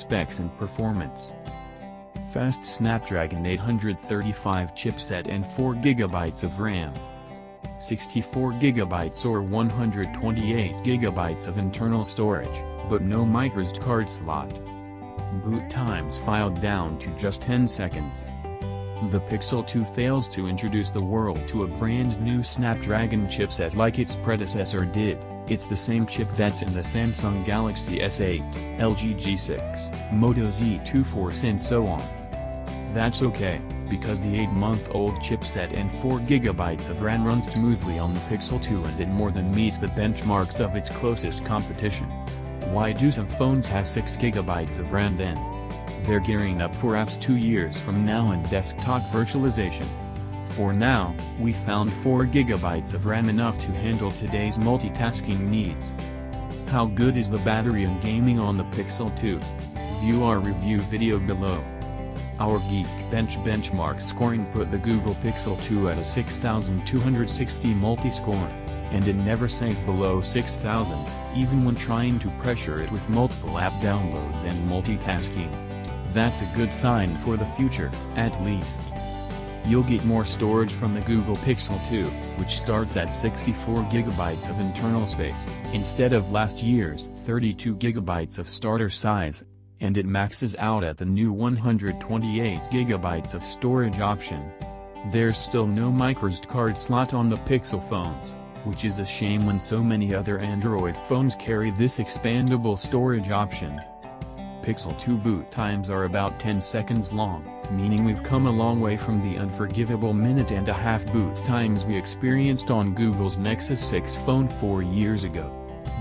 specs and performance. Fast Snapdragon 835 chipset and 4GB of RAM. 64GB or 128GB of internal storage, but no microSD card slot. Boot times filed down to just 10 seconds. The Pixel 2 fails to introduce the world to a brand new Snapdragon chipset like its predecessor did. It's the same chip that's in the Samsung Galaxy S8, LG G6, Moto Z2 Force and so on. That's okay, because the 8-month-old chipset and 4GB of RAM runs smoothly on the Pixel 2 and it more than meets the benchmarks of its closest competition. Why do some phones have 6GB of RAM then? They're gearing up for apps 2 years from now and desktop virtualization. For now, we found 4GB of RAM enough to handle today's multitasking needs. How good is the battery and gaming on the Pixel 2? View our review video below. Our Geekbench benchmark scoring put the Google Pixel 2 at a 6,260 multi-score, and it never sank below 6,000, even when trying to pressure it with multiple app downloads and multitasking. That's a good sign for the future, at least. You'll get more storage from the Google Pixel 2, which starts at 64GB of internal space, instead of last year's 32GB of starter size, and it maxes out at the new 128GB of storage option. There's still no microSD card slot on the Pixel phones, which is a shame when so many other Android phones carry this expandable storage option. Pixel 2 boot times are about 10 seconds long, meaning we've come a long way from the unforgivable minute-and-a-half boot times we experienced on Google's Nexus 6 phone 4 years ago.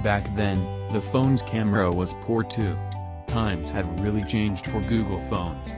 Back then, the phone's camera was poor too. Times have really changed for Google phones.